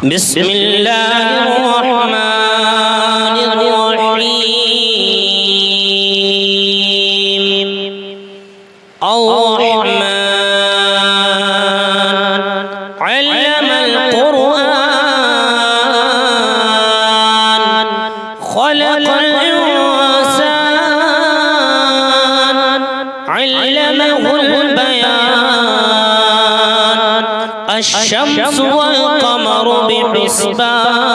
بسم الله الرحمن الرحيم الرحمن علم القرآن خلق الإنسان علمه البيان الشمس والقمر بحسبان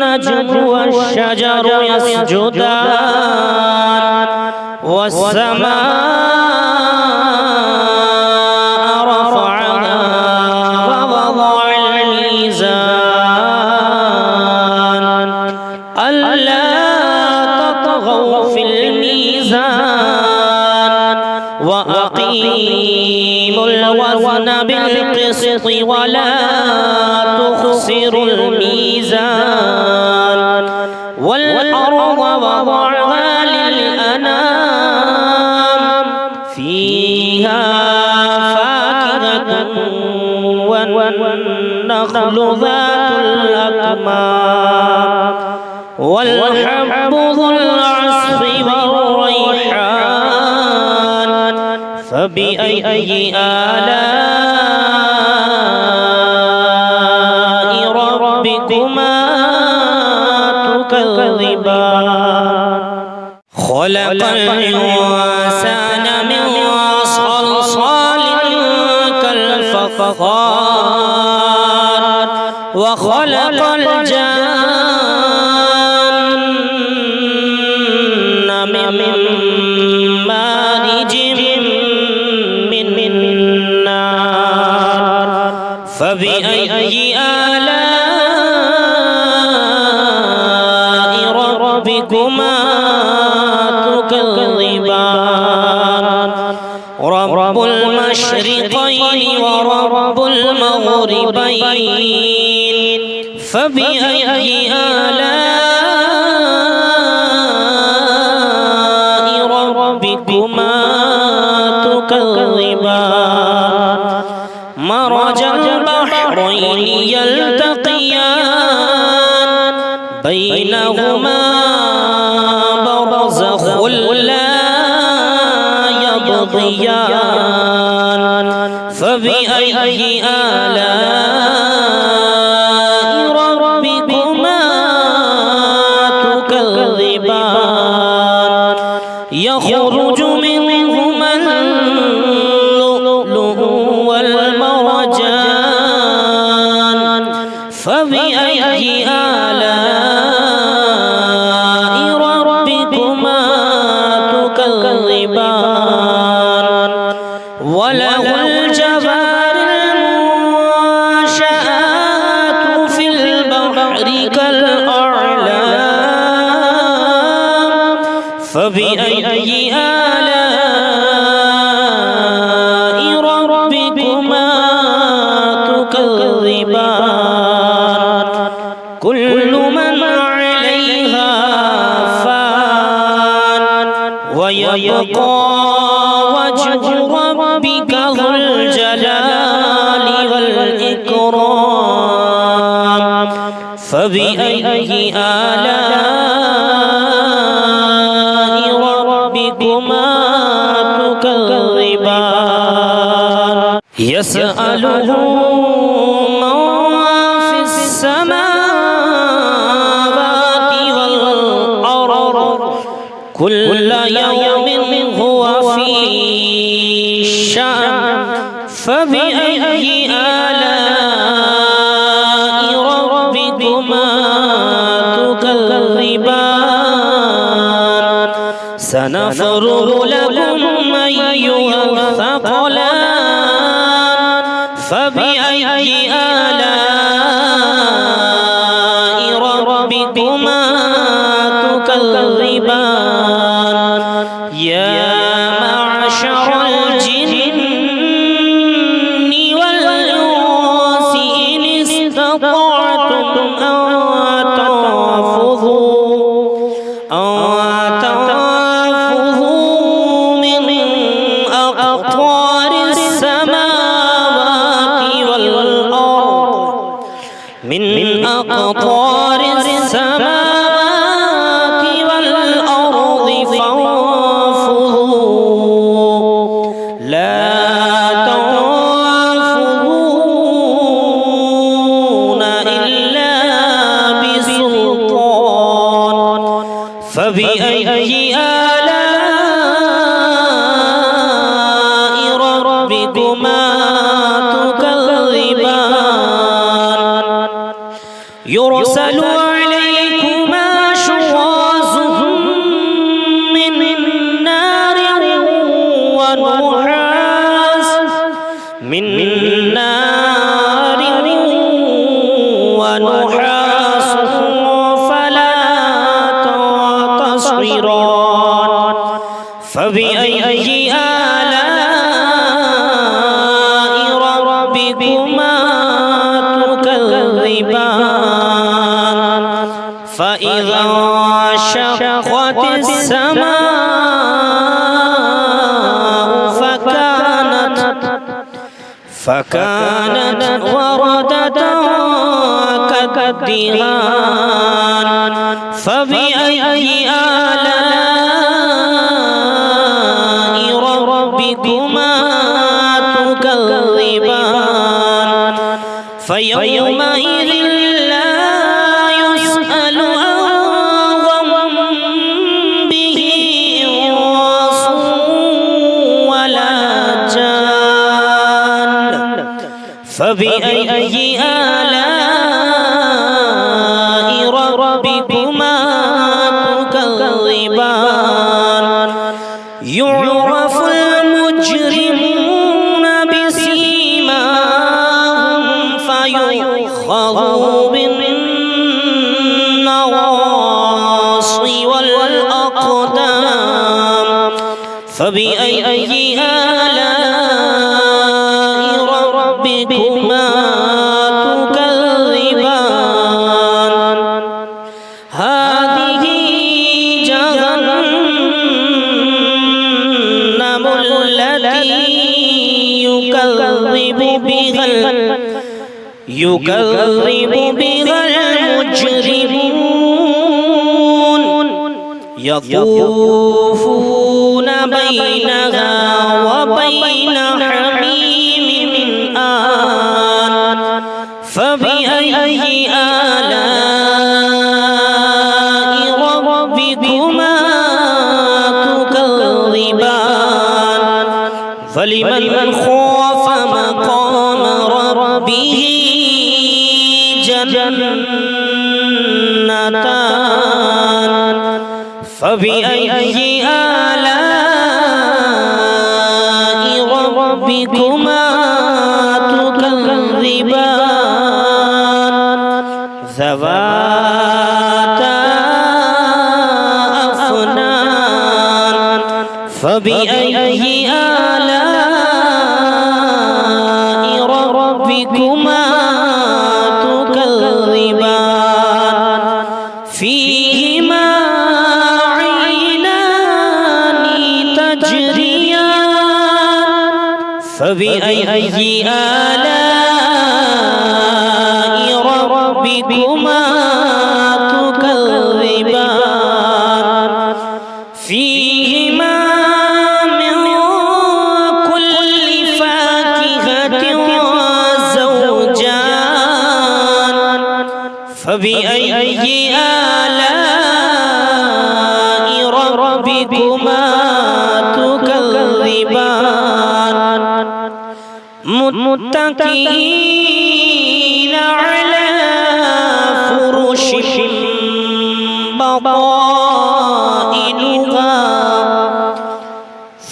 والنجم والشجر يسجدان والسماء رفعها ووضع الميزان ألا تطغوا في الميزان وأقيموا الوزن بالقسط ولا تخسروا الميزان والأرض وضعها للأنام فيها فاكهة والنخل ذات الأكمام والحب ذو العصف والريحان فبأي آلاء ربكما تكذبان خلق الإنسان من صلصال كالفخار وخلق الجن من مارج من نار فبأي آلاء ربكما تكذبان رب المشرقين ورب المغربين فبأي آلاء ربكما تكذبان مرج البحرين يلتقيان بينهما برزخ لا يبغيان فبأي آلاء ربكما تكذبان يخرج منهما اللؤلؤ والمرجان فبأي آلاء ربكما تكذبان وله الجوار المنشآت في البحر كالأعلام فبأي آلاء ربكما تكذبان كل من عليها فان ويبقى وجه ربك ذو الجلال والإكرام فبأي آلاء ربكما تكذبان يسأله من في السماوات والأرض كل يوم هو في شأن فبأي آلاء ربكما تكذبان سنفرغ لكم أيها الثقلان فبأي آلاء ربكما تكذبان يا معشر الجن والإنس إن استطعتم أن تنفذوا من أقطار السماوات أقطار السماوات والأرض فانفذوا لا تنفذون إلا بسلطان فبأي آلاء ربكما تكذبان يرسل عليكما شواظ من نار ونحاس فلا تنتصران فبأي آلاء ربكما تكذبان فإذا انشقت السماء فكانت وردة كالدهان فبأي آلاء ربكما تكذبان فيومئذ لا يسأل عن ذنبه إنس ولا جان فبأي آلاء ربكما تكذبان يعرف المجرمون بسيماهم فيؤخذ بالنواصي والأقدام فبأي آلاء ربكما تكذبان هذه جهنم التي يكذب بها المجرمون يطوفون بينها وبين حميم آن فبأي آلاء ربكما تكذبان فلمن خاف مقام ربه جنتان فبأي آلاء ربكما تكذبان ذواتا أفنان فبأي آلاء ربكما تكذبان فيهما عينان تجريان فبأي آلاء ربكما تكذبان فيهما من كل فاكهة زوجان فبأي آلاء ربكما تكذبان متكئين على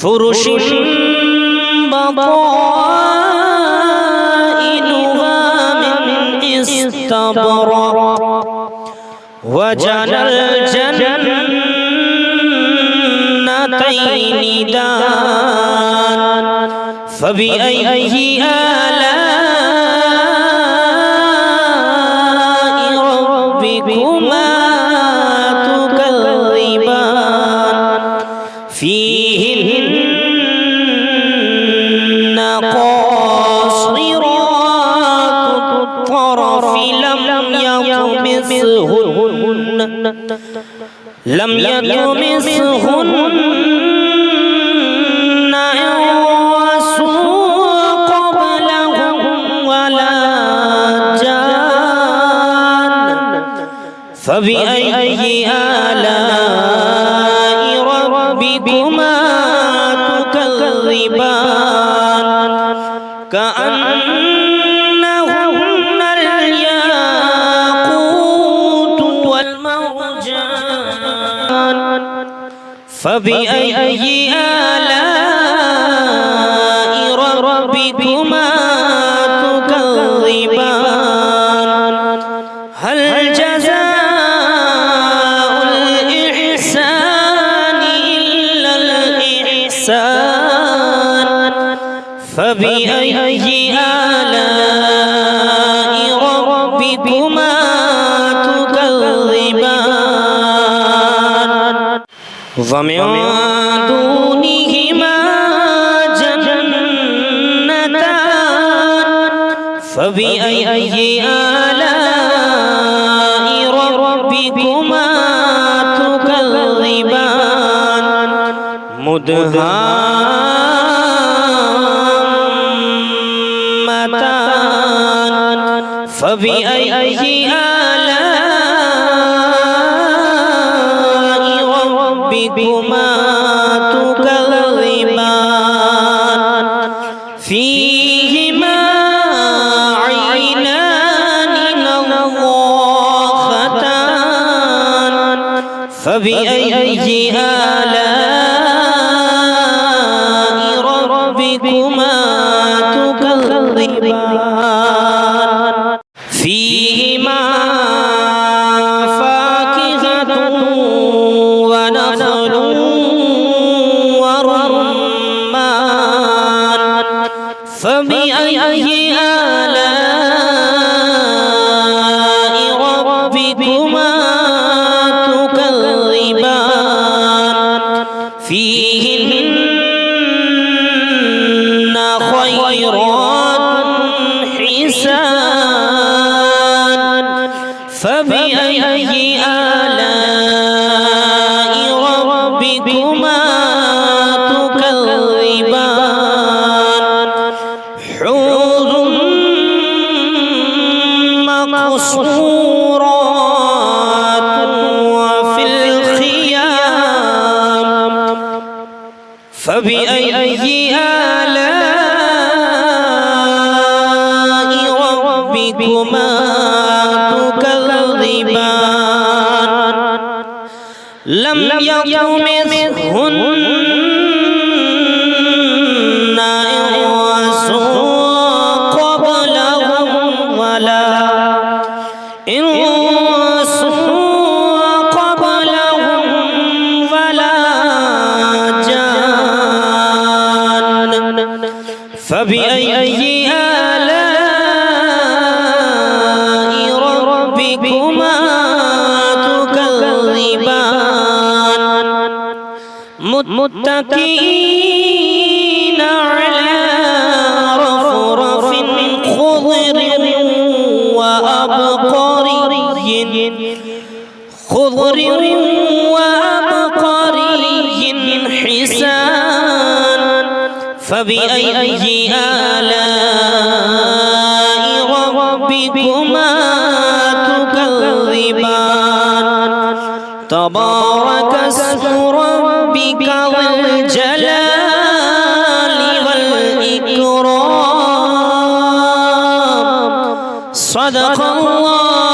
فرش بطائنها من استبرق وجنى الجنتين دان فبأي آلاء ربكما تكذبان فيهن قاصرات الطرف لم يطمثهن يطمثهن لم يطمثهن إنس قبلهم ولا جان فبأي آلاء ربكما تكذبان كأنهن الياقوت والمرجان فبأي آلاء ربكما تكذبان هل جزاء الإحسان إلا الإحسان فبأي آلاء ربكما تكذبان ومن دونهما جنتان فبأي آلاء ربكما تكذبان مدهامتان فبأي آلاء ربكما تكذبان فيهما عينان نضاختان فبأي آلاء ربكما تكذبان فيهما فاكهة ونخل ورمان فبأي آلاء ربكما تكذبان فيهن خيرات حسان فبأي آلاء ربكما تكذبان حور مقصورات وفي الخيام فبأي آلاء ربكما تكذبان لم يطمثهن إنس قبلهم ولا جان فبأي آلاء ربكما تكذبان متكئين على رفرف خضر وأبقري حسان فبأي آلاء ربكما تكذبان تبارك اسم ربك ذي الجلال والإكرام صدق الله